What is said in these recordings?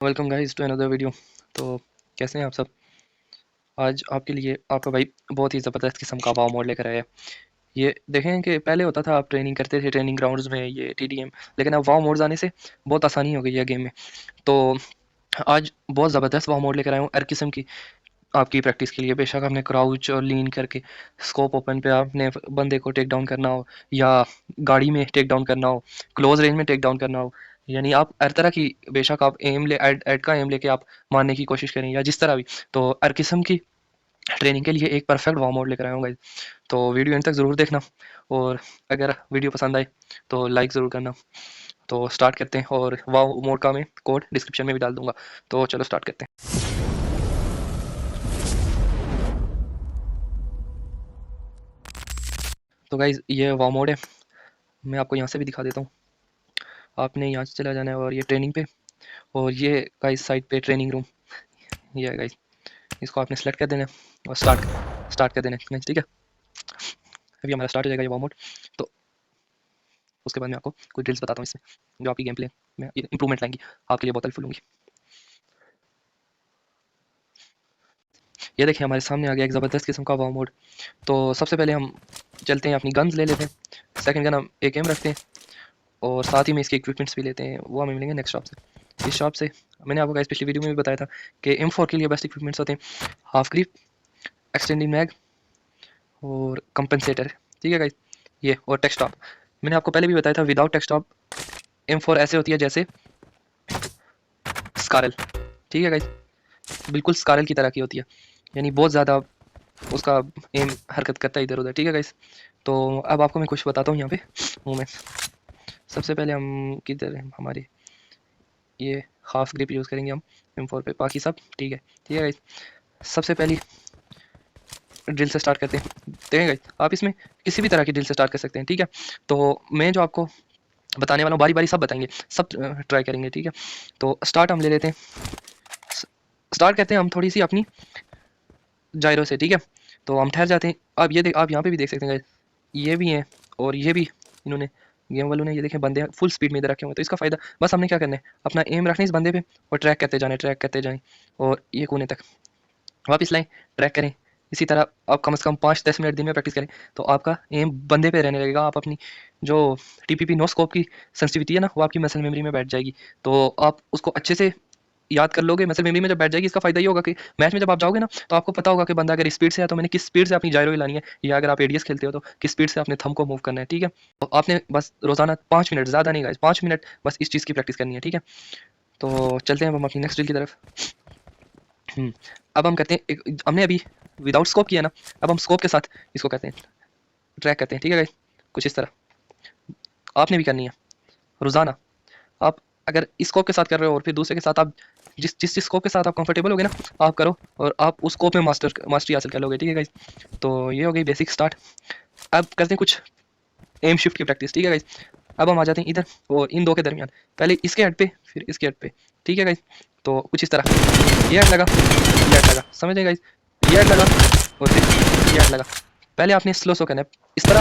Welcome guys to another video. तो कैसे हैं आप सब। आज आपके लिए आपका भाई बहुत ही ज़बरदस्त किस्म का वाव मोड लेकर आया है। ये देखें कि पहले होता था आप ट्रेनिंग करते थे ट्रेनिंग ग्राउंड्स में ये टीडीएम, लेकिन अब वाव मोड्स आने से बहुत आसानी हो गई है गेम में। तो आज बहुत ज़बरदस्त वाव मोड लेकर आया हूँ हर किस्म की आपकी प्रैक्टिस के लिए। बेशक आपने क्राउच और लीन करके स्कोप ओपन पे आपने बंदे को टेक डाउन करना हो, या गाड़ी में टेक डाउन करना हो, क्लोज रेंज में टेक डाउन करना हो, यानी आप हर तरह की, बेशक आप एम ले एड का एम लेके आप मारने की कोशिश करें या जिस तरह भी, तो हर किस्म की ट्रेनिंग के लिए एक परफेक्ट वार्म मोड लेकर आया हूँ गाइस। तो वीडियो एंड तक ज़रूर देखना, और अगर वीडियो पसंद आए तो लाइक ज़रूर करना। तो स्टार्ट करते हैं, और वाव मोड का मैं कोड डिस्क्रिप्शन में भी डाल दूंगा। तो चलो स्टार्ट करते हैं। तो गाइज ये वाव मोड है, मैं आपको यहाँ से भी दिखा देता हूँ। आपने यहाँ से चला जाना है और ये ट्रेनिंग पे, और ये गाइज साइड पे ट्रेनिंग रूम, ये है गाइज। इसको आपने सेलेक्ट कर देना है और स्टार्ट कर देना है, ठीक है। अभी हमारा स्टार्ट हो जाएगा ये वाव मोड। तो उसके बाद मैं आपको कुछ ड्रिल्स बताता हूँ इसमें जो आपकी गेम प्ले में इंप्रूवमेंट लाएंगी, आपके लिए बहुत हेल्पफुल होंगी। ये देखिए हमारे सामने आ गया एक ज़बरदस्त किस्म का वाव मोड। तो सबसे पहले हम चलते हैं, अपनी गन्स ले लेते हैं। सेकंड गन हम एक एम रखते हैं, और साथ ही में इसके इक्विपमेंट्स भी लेते हैं, वो हमें मिलेंगे नेक्स्ट शॉप से। इस शॉप से मैंने आपको गाइस पिछली वीडियो में भी बताया था कि M4 के लिए बेस्ट इक्विपमेंट्स होते हैं हाफ ग्रिप, एक्सटेंडिंग मैग और कंपनसेटर, ठीक है गाइस। ये और टेक स्टॉप मैंने आपको पहले भी बताया था, विदाउट टेक स्टॉप M4 ऐसे होती है जैसे स्कारल, ठीक है गाइस, बिल्कुल स्कारल की तरह की होती है, यानी बहुत ज़्यादा उसका एम हरकत करता है इधर उधर, ठीक है गाइस। तो अब आपको मैं कुछ बताता हूँ यहाँ पे मूवमेंट्स। सबसे पहले हम किधर हैं हमारे, ये हाफ ग्रिप यूज़ करेंगे हम M4 पे, बाकी सब ठीक है गाइस। सबसे पहली ड्रिल से स्टार्ट करते हैं, देखें गाइस आप इसमें किसी भी तरह की ड्रिल से स्टार्ट कर सकते हैं, ठीक है। तो मैं जो आपको बताने वाला हूँ बारी बारी सब बताएंगे, सब ट्राई करेंगे, ठीक है। तो स्टार्ट हम ले लेते हैं, स्टार्ट करते हैं हम थोड़ी सी अपनी जायरो से, ठीक है। तो हम ठहर जाते हैं। अब ये देख, आप यहाँ पे भी देख सकते हैं गाइस, ये भी हैं और ये भी, इन्होंने गेम वालों ने, ये देखें बंदे फुल स्पीड में इधर रखे हुए हैं। तो इसका फ़ायदा बस हमने क्या करना है, अपना एम रखना है इस बंदे पे और ट्रैक करते जाएं और ये कोने तक वापस लाएं, ट्रैक करें। इसी तरह आप कम से कम 5-10 मिनट दिन में प्रैक्टिस करें, तो आपका एम बंदे पे रहने लगेगा। आप अपनी जो टीपीपी नो स्कोप की सेंसिटिविटी है ना, वो आपकी मसल मेमोरी में बैठ जाएगी। तो आप उसको अच्छे से याद कर लोगे, मसल मेमोरी में जब बैठ जाएगी, इसका फायदा ये होगा कि मैच में जब आप जाओगे ना, तो आपको पता होगा कि बंदा अगर स्पीड से है तो मैंने किस स्पीड से अपनी जायरो हिलानी है, या अगर आप एडीएस खेलते हो तो किस स्पीड से अपने थंब को मूव करना है, ठीक है। तो आपने बस रोजाना 5 मिनट, ज़्यादा नहीं गाइस, 5 मिनट बस इस चीज़ की प्रैक्टिस करनी है, ठीक है। तो चलते हैं अब हम अपनी नेक्स्ट ड्रिल की तरफ। अब हम करते हैं हमने अभी विदाउट स्कोप किया ना, अब हम स्कोप के साथ इसको करते हैं, ट्रैक करते हैं, ठीक है गाइस। कुछ इस तरह आपने भी करनी है रोजाना। आप अगर इस स्कोप के साथ कर रहे हो और फिर दूसरे के साथ आप जिस स्कोप के साथ आप कंफर्टेबल होगे ना, आप करो, और आप उस स्कोप में मास्टरी हासिल कर लोगे, ठीक है गाइस। तो ये हो गई बेसिक स्टार्ट। अब करते हैं कुछ एम शिफ्ट की प्रैक्टिस, ठीक है गाइस। अब हम आ जाते हैं इधर और इन दो के दरमियान, पहले इसके हेड पे फिर इसके हेड पे, ठीक है गाइस। तो कुछ इस तरह, ये हेड लगा, ये हेड लगा, समझ गए गाइस, ये हेड लगा और फिर ये हेड लगा। पहले आपने स्लो करना है, इस तरह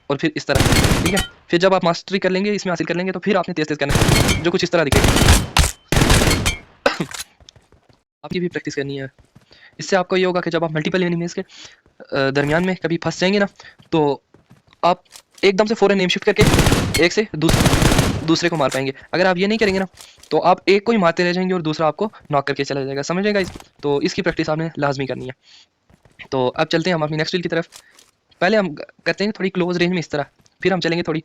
और फिर इस तरह, ठीक है। फिर जब आप मास्टरी कर लेंगे, इसमें हासिल कर लेंगे, तो फिर आपने तेज तेज करना है, जो कुछ इस तरह दिखेगा। आपकी भी प्रैक्टिस करनी है। इससे आपको ये होगा कि जब आप मल्टीपल एनिमीज के दरमियान में कभी फंस जाएंगे ना, तो आप एकदम से फौरन नेम शिफ्ट करके एक से दूसरे को मार पाएंगे। अगर आप ये नहीं करेंगे ना, तो आप एक को ही मारते रह जाएंगे और दूसरा आपको नॉक करके चला जाएगा, समझ जाएगा इस। तो इसकी प्रैक्टिस आपने लाजमी करनी है। तो अब चलते हैं हम अपनी नेक्स्ट ड्रिल की तरफ। पहले हम करते हैं थोड़ी क्लोज रेंज में इस तरह, फिर हम चलेंगे थोड़ी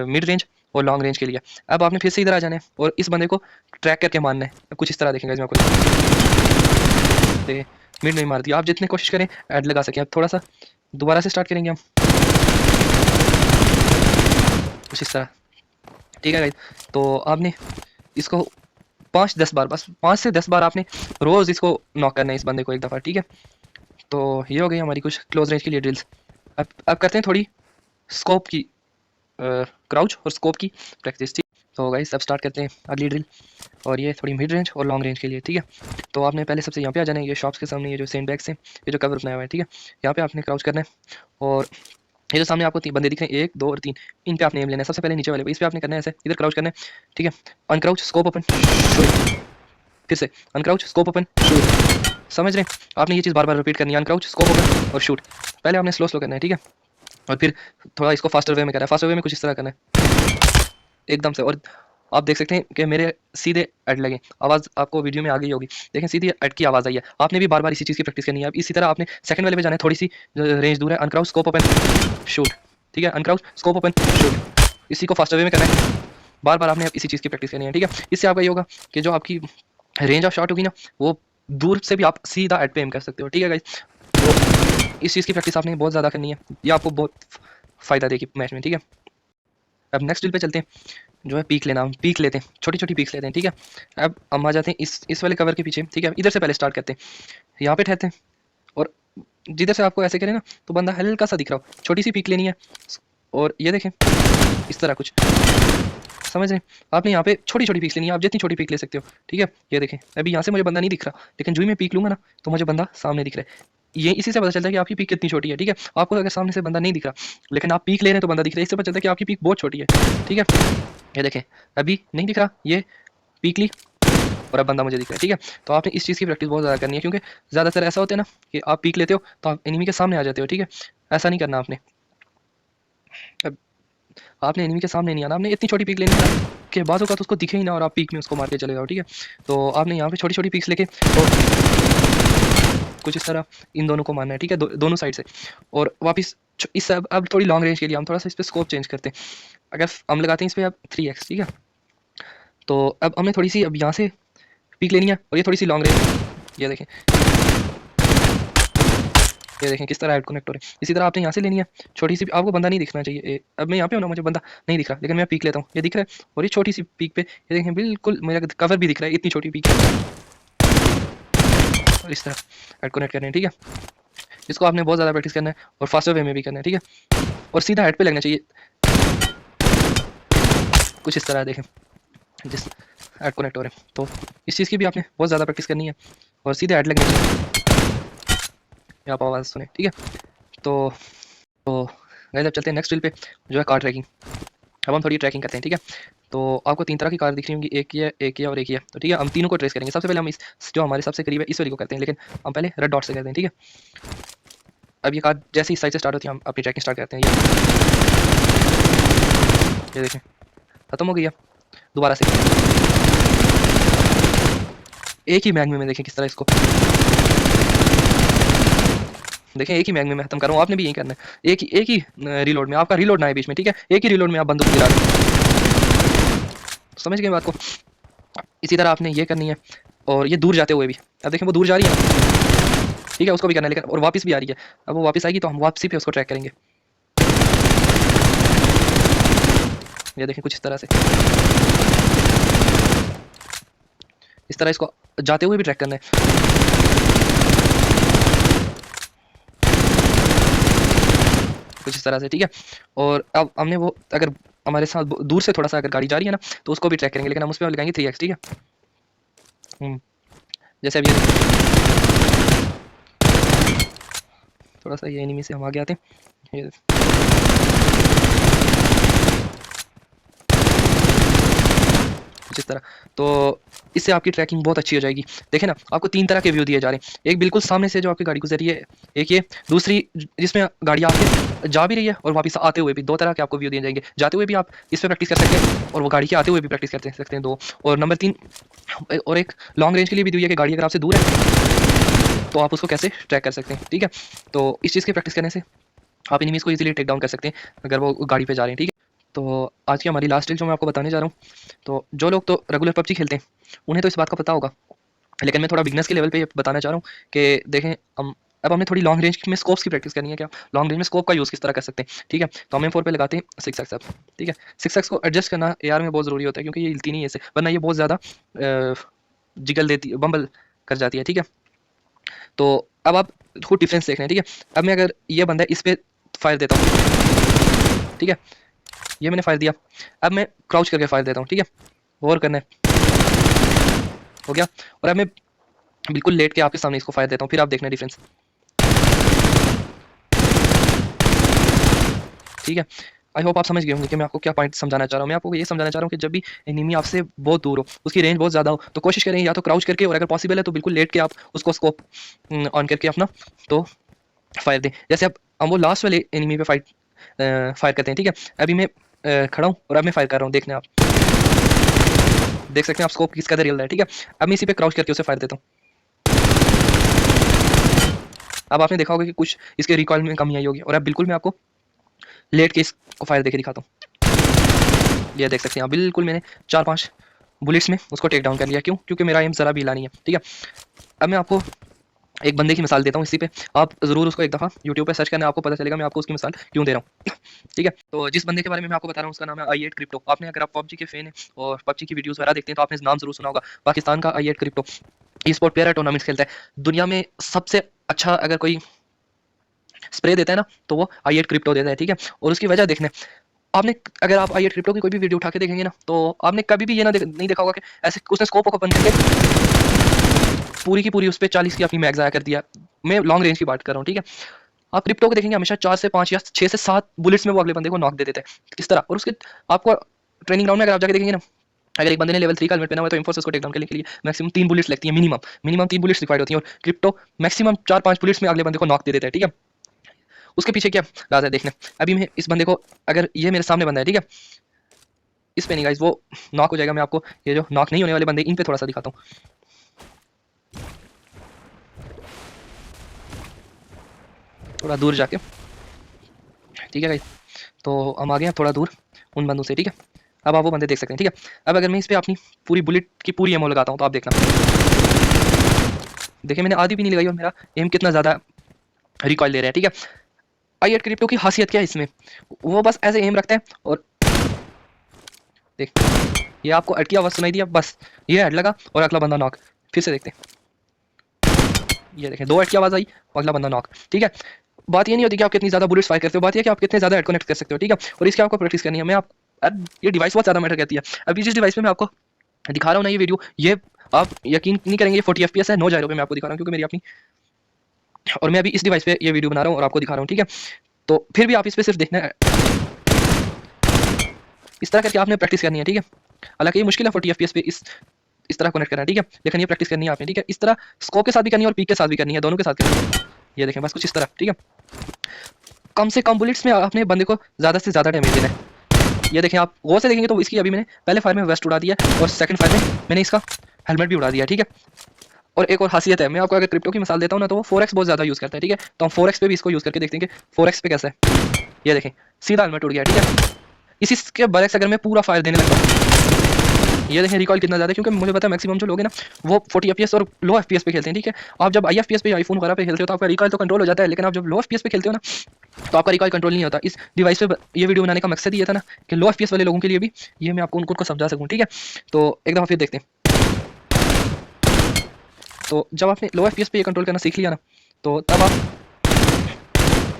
मिड रेंज और लॉन्ग रेंज के लिए। अब आपने फिर से इधर आ जाना है और इस बंदे को ट्रैक करके मारना है, कुछ इस तरह देखेंगे इसमें आपको। मिड नहीं मार दिया, आप जितनी कोशिश करें ऐड लगा सकें। अब थोड़ा सा दोबारा से स्टार्ट करेंगे हम, कुछ इस तरह, ठीक है गाइस। तो आपने इसको 5-10 बार, बस 5 से 10 बार आपने रोज इसको नॉक करना है इस बंदे को एक दफ़ा, ठीक है। तो ये हो गई हमारी कुछ क्लोज रेंज के लिए ड्रिल्स। अब करते हैं थोड़ी स्कोप की, क्राउच और स्कोप की प्रैक्टिस, ठीक। तो गाइस अब स्टार्ट करते हैं अगली ड्रिल, और ये थोड़ी मिड रेंज और लॉन्ग रेंज के लिए, ठीक है। तो आपने पहले सबसे यहाँ पे आ जाना है, ये शॉप्स के सामने ये जो सेंड बैग्स हैं, ये जो कवर बनाया हुआ है, ठीक है। यहाँ पे आपने क्राउच करना है, और ये जो सामने आपको 3 बंदे दिख रहे हैं, 1 2 और 3, इन पे आपने एम लेना है। सबसे पहले नीचे वाले पे, इस पे आपने करना है ऐसे, इधर क्राउच करना है, ठीक है। अनक्राउच, स्कोप ओपन, फिर से अनक्राउच, स्कोप ओपन, शूट। समझ रहे हैं? आपने ये चीज़ बार बार रिपीट करनी है, अनक्राउच, स्कोप ओपन और शूट। पहले आपने स्लो स्लो करना है, ठीक है, और फिर थोड़ा इसको फास्टर वे में करना है। फास्टर वे में कुछ इस तरह करना है एकदम से। और आप देख सकते हैं कि मेरे सीधे ऐड लगे, आवाज़ आपको वीडियो में आ गई होगी। देखें सीधी ऐड की आवाज़ आई है। आपने भी बार बार इसी चीज़ की प्रैक्टिस करनी है। अब इसी तरह आपने सेकंड वाले पे जाना है, थोड़ी सी रेंज दूर है, अनक्राउच, स्कोप ओपन, शूट। ठीक है, अनक्राउच, स्कोप ओपन, शूट। इसी को फास्टर वे में करना है, बार बार आपने अब इसी चीज़ की प्रैक्टिस करनी है, ठीक है। इससे आपका ये होगा कि जो आपकी रेंज ऑफ शॉट होगी ना, वो दूर से भी आप सीधा एड पे एम कर सकते हो, ठीक है गाइस। तो इस चीज़ की प्रैक्टिस आपने बहुत ज़्यादा करनी है, ये आपको बहुत फ़ायदा देगी मैच में, ठीक है। अब नेक्स्ट ड्रिल पे चलते हैं, जो है पीक लेना। हम पीक लेते हैं, छोटी छोटी पीक्स लेते हैं, ठीक है। अब हम आ जाते हैं इस वाले कवर के पीछे, ठीक है। इधर से पहले स्टार्ट करते हैं, यहाँ पे ठहरते हैं, और जिधर से आपको ऐसे करें ना तो बंदा हल्का सा दिख रहा हो, छोटी सी पीक लेनी है। और ये देखें इस तरह कुछ, समझ रहे हैं? आपने यहाँ पे छोटी छोटी पीक्स लेनी है, आप जितनी छोटी पीक ले सकते हो, ठीक है। ये देखें अभी यहाँ से मुझे बंदा नहीं दिख रहा, लेकिन जो ही मैं पीक लूँगा ना तो मुझे बंदा सामने दिख रहा है। ये इसी से पता चलता है कि आपकी पीक कितनी छोटी है, ठीक है। आपको अगर सामने से बंदा नहीं दिख रहा, लेकिन आप पीक ले रहे हैं तो बंदा दिख रहा है, इससे पता चलता है कि आपकी पीक बहुत छोटी है, ठीक है। ये देखें अभी नहीं दिख रहा, ये पीक ली और अब बंदा मुझे दिख रहा है, ठीक है। तो आपने इस चीज़ की प्रैक्टिस बहुत ज़्यादा करनी है, क्योंकि ज़्यादातर ऐसा होता है ना कि आप पीक लेते हो तो आप एनिमी के सामने आ जाते हो, ठीक है। ऐसा नहीं करना आपने। अब आपने एनिमी के सामने नहीं आना, आपने इतनी छोटी पीक लेनी है ना कि बाज़ औक़ात उसको दिखे ही ना और आप पीक में उसको मार के चले जाओ, ठीक है। तो आपने यहाँ पे छोटी छोटी पीक्स लेके और कुछ इस तरह इन दोनों को मारना है, ठीक है, दोनों साइड से। और वापस इस अब थोड़ी लॉन्ग रेंज के लिए हम थोड़ा सा इस पर स्कोप चेंज करते हैं। अगर हम लगाते हैं इस पर अब 3x, ठीक है। तो अब हमें थोड़ी सी अब यहाँ से पीक लेनी है और ये थोड़ी सी लॉन्ग रेंज, ये देखें किस तरह ऐड कनेक्ट हो रहे हैं। इसी तरह आपने यहाँ से लेनी है, छोटी सी, आपको बंदा नहीं दिखना चाहिए। अब मैं यहाँ पे हूँ ना, मुझे बंदा नहीं दिख रहा, लेकिन मैं पीक लेता हूँ, ये दिख रहा है। और ये छोटी सी पीक पे ये देखें बिल्कुल मेरा कवर भी दिख रहा है, इतनी छोटी पीक है। और इस तरह ऐड कनेक्ट करना है, ठीक है। इसको आपने बहुत ज़्यादा प्रैक्टिस करना है और फास्टर वे में भी करना है, ठीक है। और सीधा हेड पे लगना चाहिए, कुछ इस तरह देखें जिस ऐड कनेक्ट हो रहे हैं। तो इस चीज़ की भी आपने बहुत ज़्यादा प्रैक्टिस करनी है और सीधे ऐड लगनी चाहिए, आप आवाज़ सुने, ठीक है। तो गाइस अब चलते हैं नेक्स्ट ड्रिल पे, जो है कार ट्रैकिंग। अब हम थोड़ी ट्रैकिंग करते हैं, ठीक है। तो आपको 3 तरह की कार दिख रही होंगी, एक ये, एक ये और एक ये। तो ठीक है, हम तीनों को ट्रेस करेंगे। सबसे पहले हम इस जो हमारे सबसे करीब है इस वाली को करते हैं, लेकिन हम पहले रेड डॉट से करते हैं, ठीक है। अब ये कार जैसे इस साइड से स्टार्ट होती है, हम अपनी ट्रैकिंग स्टार्ट करते हैं। ये देखें खत्म हो गई है, दोबारा से एक ही मैग में देखें किस तरह इसको देखें, एक ही मैग में खत्म कर रहा हूँ। आपने भी यही करना है, एक ही रीलोड में, आपका रीलोड ना है बीच में, ठीक है। एक ही रीलोड में आप बंदूक गिरा दें, समझ गए बात को। इसी तरह आपने ये करनी है और ये दूर जाते हुए भी, अब देखें वो दूर जा रही है ना, ठीक है, उसको भी करना है, लेकिन और वापस भी आ रही है। अब वो वापस आएगी तो हम वापसी पे उसको ट्रैक करेंगे। ये देखें कुछ इस तरह से, इस तरह इसको जाते हुए भी ट्रैक करना है, कुछ इस तरह से, ठीक है। और अब हमने वो अगर हमारे साथ दूर से थोड़ा सा अगर गाड़ी जा रही है ना तो उसको भी ट्रैक करेंगे, लेकिन हम उस पर लगाएंगे 3x, ठीक है। जैसे अभी थोड़ा सा ये एनिमी से हम आगे आते हैं, ये इस तरह। तो इससे आपकी ट्रैकिंग बहुत अच्छी हो जाएगी। देखें ना, आपको 3 तरह के व्यू दिए जा रहे हैं, एक बिल्कुल सामने से जो आपकी गाड़ी गुजर रही है, एक ये, दूसरी जिसमें गाड़ी आके जा भी रही है और वापस आते हुए भी, 2 तरह के आपको व्यू दिए जाएंगे। जाते हुए भी आप इस पर प्रैक्टिस कर सकते हैं और वो गाड़ी के आते हुए भी प्रैक्टिस कर सकते हैं, 2। और नंबर 3 और एक लॉन्ग रेंज के लिए भी दी है कि गाड़ी अगर आपसे दूर है तो आप उसको कैसे ट्रैक कर सकते हैं, ठीक है। तो इस चीज़ की प्रैक्टिस करने से आप एनिमीज़ को ईजिली टेक डाउन कर सकते हैं अगर वो गाड़ी पे जा रहे हैं, ठीक है। तो आज की हमारी लास्ट ट्रिक जो मैं आपको बताने जा रहा हूँ, तो जो लोग तो रेगुलर पबजी खेलते हैं उन्हें तो इस बात का पता होगा, लेकिन मैं थोड़ा बिगनर्स के लेवल पे बताना चाह रहा हूँ कि देखें अब हमें थोड़ी लॉन्ग रेंज में स्कोप्स की प्रैक्टिस करनी है। क्या लॉन्ग रेंज में स्कोप का यूज़ किस तरह कर सकते हैं, ठीक है। तो हम M4 पे लगाते हैं 6x अब, ठीक है। 6x को एडजस्ट करना AR में बहुत ज़रूरी होता है, क्योंकि ये हिलती नहीं है इससे, वरना ये बहुत ज़्यादा जिगल देती है, बम्बल कर जाती है, ठीक है। तो अब आप खुद डिफरेंस देख रहे हैं, ठीक है। अब मैं अगर ये बंदा इस पर फायर देता हूँ, ठीक है, ये मैंने फायर दिया, अब मैं क्राउच करके फायर देता हूँ, ठीक है। गौर करना है, हो गया। और अब मैं बिल्कुल लेट के आपके सामने इसको फायर देता हूँ, फिर आप देखना डिफरेंस, ठीक है। आई होप आप समझ गए होंगे कि मैं आपको क्या पॉइंट समझाना चाह रहा हूँ। मैं आपको ये समझाना चाह रहा हूँ कि जब भी एनिमी आपसे बहुत दूर हो, उसकी रेंज बहुत ज़्यादा हो, तो कोशिश करें या तो क्राउच करके, और अगर पॉसिबल है तो बिल्कुल लेट के आप उसको स्कोप ऑन करके अपना तो फायर दें। जैसे अब हम वो लास्ट वाले एनिमी पे फायर करते हैं, ठीक है। अभी मैं खड़ा हूँ और अब मैं फायर कर रहा हूँ, देखने आप देख सकते हैं आप स्कोप किस कदर हिल रहा है, ठीक है। अब मैं इसी पे क्राउच करके उसे फायर देता हूँ। अब आपने देखा होगा कि कुछ इसके रिकॉइल में कमी आई होगी, और अब बिल्कुल मैं आपको लेट के इसको फायर देके दिखाता हूँ। ये देख सकते हैं आप, बिल्कुल मैंने 4-5 बुलेट्स में उसको टेक डाउन कर लिया। क्यों? क्योंकि मेरा एम ज़रा भी हिला नहीं है, ठीक है। अब मैं आपको एक बंदे की मिसाल देता हूँ इसी पे, आप ज़रूर उसको एक दफ़ा यूट्यूब पे सर्च करना, आपको पता चलेगा मैं आपको उसकी मिसाल क्यों दे रहा हूँ। ठीक है, तो जिस बंदे के बारे में मैं आपको बता रहा हूँ उसका नाम है i8 क्रिप्टो। आपने, अगर आप पबजी के फैन हैं और पबजी की वीडियोस वगैरह देखते हैं तो आपने नाम जरूर सुना होगा। पाकिस्तान का i8 क्रिप्टो ई स्पोर्ट प्लेयर है, टूर्नामेंट्स खेलता है। दुनिया में सबसे अच्छा अगर कोई स्प्रे देता है ना तो वो i8 क्रिप्टो देता है, ठीक है। और उसकी वजह देखने, आपने, अगर आप i8 क्रिप्टो की कोई भी वीडियो उठा के देखेंगे ना तो आपने कभी भी ये नहीं देखा होगा कि ऐसे उसने स्कोप ओपन करके पूरी की पूरी उस पर 40 की अपनी मैग ज़ाया कर दिया। मैं लॉन्ग रेंज की बात कर रहा हूँ, ठीक है। आप क्रिप्टो को देखेंगे हमेशा 4 से 5 या 6 से 7 बुलेट्स में वो अगले बंदे को नॉक दे देते हैं, किस तरह। और उसके आपको ट्रेनिंग ग्राउंड में अगर आप जाके देखेंगे ना, अगर एक बंदे ने लेवल 3 का हेलमेट पहना हुआ है तो इन्फोसिस को टेक डाउन करने के लिए मैक्सिमम 3 बुलेट्स लगती है, मिनिमम 3 बुलेट्स रिक्वायर्ड होती हैं। और क्रिप्टो मैक्सिमम 4-5 बुलेट्स में अगले बंदे को नॉक दे देता है, ठीक है। उसके पीछे क्या राज है देखने। अभी मैं इस बंदे को, अगर ये मेरे सामने बंदा है, ठीक है, इस पे नहीं गाइस वो नॉक हो जाएगा। मैं आपको ये जो नॉक नहीं होने वाले बंदे इन पे थोड़ा सा दिखाता हूँ, थोड़ा दूर जाके, ठीक है गाइस। तो हम आ गए हैं थोड़ा दूर उन बंदों से, ठीक है। अब आप वो बंदे देख सकते हैं, ठीक है। अब अगर मैं इस पे अपनी पूरी बुलेट की पूरी एमओ लगाता हूँ तो आप देखना, देखिए मैंने आधी भी नहीं लगाई और मेरा एम कितना ज़्यादा रिकॉइल ले रहा है, ठीक है। i8 क्रिप्टो की खासियत क्या है इसमें, वो बस ऐसे एम रखता है और देख, ये आपको अटकी आवाज़ सुनाई दिया, बस ये हेड लगा और अगला बंदा नॉक। फिर से देखते हैं, ये देखें 2 अटकी आवाज़ आई और अगला बंदा नॉक, ठीक है। बात ये नहीं होती कि आप कितनी ज़्यादा बुलेट्स फायर करते हो, बात ये कि आप कितने ज़्यादा हेड कनेक्ट कर सकते हो, ठीक है। और इसकी आपको प्रैक्टिस करनी है। मैं आप, ये डिवाइस बहुत ज़्यादा मैटर करती है। अभी जिस डिवाइस में मैं आपको दिखा रहा हूँ ना ये वीडियो, ये आप यकीन नहीं करेंगे, 40 FPS है, 9 जायरो पे मैं आपको दिखा रहा हूँ, क्योंकि मेरी अपनी, और मैं अभी इस डिवाइस पे ये वीडियो बना रहा हूँ और आपको दिखा रहा हूँ, ठीक है। तो फिर भी आप इस पे सिर्फ देखना है, इस तरह करके आपने प्रैक्टिस करनी है, ठीक है। हालांकि ये मुश्किल है 40 FPS पे इस तरह कनेक्ट करना है, ठीक है। लेकिन ये प्रैक्टिस करनी है आपने, ठीक है। इस तरह स्कोप के साथ भी करनी है और पीक के साथ भी करनी है, दोनों के साथ करनी है। ये देखें बस कुछ इस तरह, ठीक है। कम से कम बुलेट्स में आपने बंदे को ज़्यादा से ज़्यादा डैमेज देना है। ये देखें, आप गौर से देखेंगे तो इसकी अभी मैंने पहले फायर में वेस्ट उड़ा दिया और सेकंड फायर में मैंने इसका हेलमेट भी उड़ा दिया, ठीक है। और एक और खासियत है, मैं आपको अगर क्रिप्टो की मिसाल देता हूँ ना तो वो 4x बहुत ज़्यादा यूज़ करता है, ठीक है। तो हम 4x पे भी इसको यूज़ करके देखते हैं कि 4x पे कैसा है। ये देखें सीधा हेलमेट उड़ गया, ठीक है। इसी के बरक्स अगर मैं पूरा फायर देने लगता हूँ, ये देखें रिकॉइल कितना ज़्यादा है, क्योंकि मुझे पता है मैक्सिमम जो लोग हैं ना वो 40 FPS और लो FPS पे खेलते हैं, ठीक है। आप जब आई FPS पे आईफोन वगैरह पे खेलते हो तो आपका रिकॉइल तो कंट्रोल हो जाता है, लेकिन आप जब लो FPS पे खेलते हो ना तो आपका रिकॉइल कंट्रोल नहीं होता। इस डिवाइस पे ये वीडियो बनाने का मकसद ये था ना कि लो FPS वाले लोगों के लिए भी ये मैं आपको उनको समझा सकूँ, ठीक है। तो एक दफ़ा फिर देखते हैं। तो जब आपने लो FPS पे ये कंट्रोल करना सीख लिया ना तो तब आप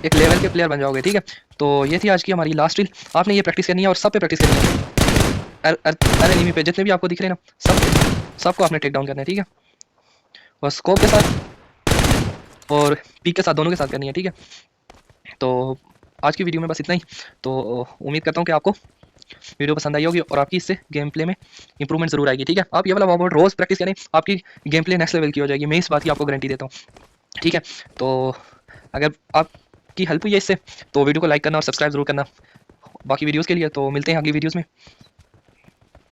एक लेवल के प्लेयर बन जाओगे, ठीक है। तो ये थी आज की हमारी लास्ट रील। आपने ये प्रैक्टिस करनी है और सब पे प्रैक्टिस करनी है, हर एनिमी पे जितने भी आपको दिख रहे हैं ना सबको आपने टेक डाउन करना है, ठीक है। और स्कोप के साथ और पीक के साथ, दोनों के साथ करनी है, ठीक है। तो आज की वीडियो में बस इतना ही। तो उम्मीद करता हूँ कि आपको वीडियो पसंद आई होगी और आपकी इससे गेम प्ले में इंप्रूवमेंट जरूर आएगी, ठीक है। आप ये वाला वॉर्मोड रोज़ प्रैक्टिस करें, आपकी गेम प्ले नेक्स्ट लेवल की हो जाएगी, मैं इस बात की आपको गारंटी देता हूँ, ठीक है। तो अगर आपकी हेल्प हुई है इससे तो वीडियो को लाइक करना और सब्सक्राइब जरूर करना बाकी वीडियोज़ के लिए। तो मिलते हैं अगली वीडियोज़ में।